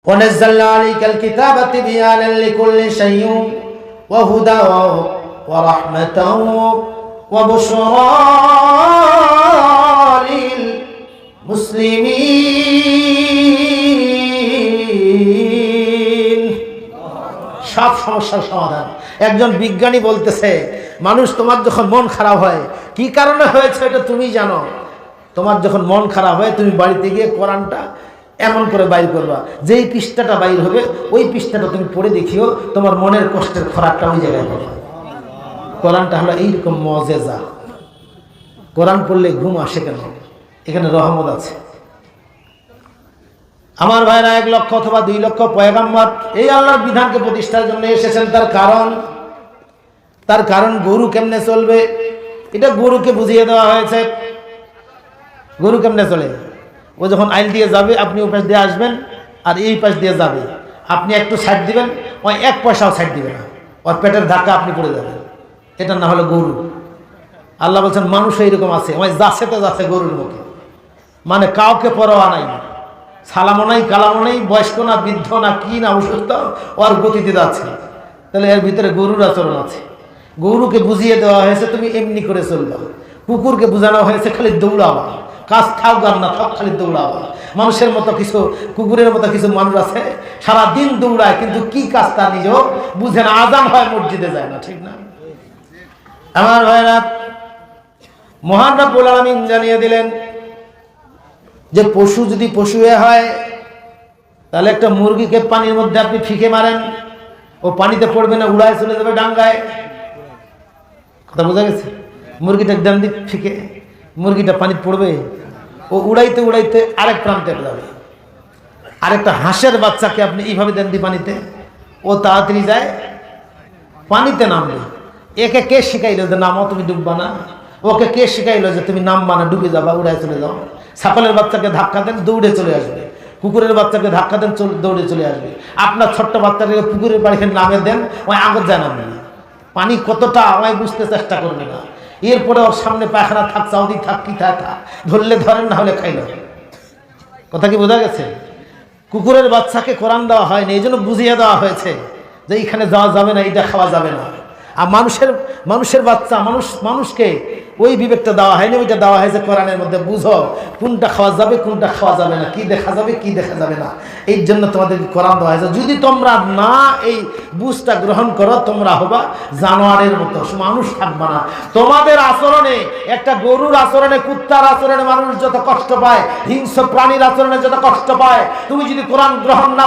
ونزلنا عليك الكتاب تبيانا لكل شيء وهدى ورحمة وبشرى للمسلمين সব সমস্যার সমাধান। একজন বিজ্ঞানী বলতেছে, মানুষ তোমার যখন মন খারাপ হয়, কি কারণে হয়েছে এটা তুমি জানো। তোমার যখন মন খারাপ হয়, তুমি বাড়িতে গিয়ে কোরআনটা এমন করে বাইর করবা, যেই পৃষ্ঠাটা বাইর হবে ওই পৃষ্ঠাটা তুমি পড়ে দেখিও, তোমার মনের কষ্টের খোরাকটা ওই জায়গায় পাবে। কোরআনটা হলো এইরকম মুজিজা। কোরআন পড়লে ঘুম আসে কেন? এখানে রহমত আছে। আমার ভাইরা 1 লক্ষ অথবা 2 লক্ষ পয়গাম্বর এই আল্লাহর বিধানকে প্রতিষ্ঠার জন্য এসেছেন। তার কারণ গরু কেমনে চলবে এটা গরুকে বুঝিয়ে দেওয়া হয়েছে। গরু কেমনে চলে, ও যখন আইল দিয়ে যাবে আপনি ওই পাশ দিয়ে আসবেন, আর এই পাশ দিয়ে যাবে, আপনি একটু সাইড দিবেন, ওই 1 পয়সাও সাইড দিবে না, ওর পেটের ধাক্কা আপনি পড়ে যাবেন। এটা না হলো গরু। আল্লাহ বলছেন মানুষ এইরকম আছে, ওই যাচ্ছে তো যাচ্ছে গরুর মুখে, মানে কাউকে পরোয়া নাই, সালামও নাই, কালামও নাই, বয়স্ক না, বৃদ্ধ না, কি না, অসুস্থ, ওর গতিতে যাচ্ছে। তাহলে এর ভিতরে গরুর আচরণ আছে। গরুকে বুঝিয়ে দেওয়া হয়েছে তুমি এমনি করে চলবা। কুকুরকে বোঝানো হয়েছে খালি দৌড়াবা, কাজ থাক গান না থাক, খালি দৌড়াবা। মানুষের মতো কিছু, কুকুরের মতো কিছু মানুষ আছে সারাদিন দৌড়ায়, কিন্তু কি কাজ তা নিজেও বুঝে না। আজান হয় মসজিদে যায় না, ঠিক না? আমার ভাইরা, মহান রব্বুল আলামিন জানিয়ে দিলেন যে পশু যদি পশু হয়, তাহলে একটা মুরগিকে পানির মধ্যে আপনি ফিকে মারেন, ও পানিতে পড়বে না, উড়ায় চলে যাবে ডাঙ্গায়। কথা বোঝা গেছে? মুরগিটা ডান দিক ফিকে, মুরগিটা পানি পড়বে, ও উড়াইতে উড়াইতে আরেক প্রান্তে যাবে। আরেকটা হাঁসের বাচ্চাকে আপনি এইভাবে দেন দি পানিতে, ও তাড়াতাড়ি যায়, পানিতে নামবে। একে কে শিখাইলো যে নামো, তুমি ডুববা না? ওকে কে শিখাইলো যে তুমি নামবা না, ডুবে যাবা, উড়ায় চলে যাও? ছাগলের বাচ্চাকে ধাক্কা দেন, দৌড়ে চলে আসবে। কুকুরের বাচ্চাকে ধাক্কা দেন, দৌড়ে চলে আসবে। আপনার ছোট্ট বাচ্চাকে পুকুরের বাড়িতে নামে দেন, ওই আগত যায় নামবে না। পানি কতটা আমায় বুঝতে চেষ্টা করবে না। এরপরে ওর সামনে পায়খানা থাক, চাউদি থাক, কি থাক, ধরলে ধরেন, না হলে খাইল। কথা কি বোঝা গেছে? কুকুরের বাচ্চাকে কোরআন দেওয়া হয়নি, এই জন্য বুঝিয়ে দেওয়া হয়েছে যে এইখানে যাওয়া যাবে না, এটা খাওয়া যাবে না। আর মানুষের বাচ্চা, মানুষকে ওই বিবেকটা দেওয়া হয়নি, ওইটা দেওয়া হয়েছে কোরআনের মধ্যে। বুঝো কোনটা খাওয়া যাবে, কোনটা খাওয়া যাবে না, কি দেখা যাবে, কি দেখা যাবে না। এই জন্য তোমাদের কোরআন দেওয়া হয়েছে। যদি তোমরা না এই বুঝটা গ্রহণ করো, তোমরা হবা জানোয়ারের মতো, মানুষ থাকবা না। তোমাদের আচরণে, একটা গরুর আচরণে, কুত্তার আচরণে মানুষ যত কষ্ট পায়, হিংস্র প্রাণীর আচরণে যত কষ্ট পায়, তুমি যদি কোরআন গ্রহণ না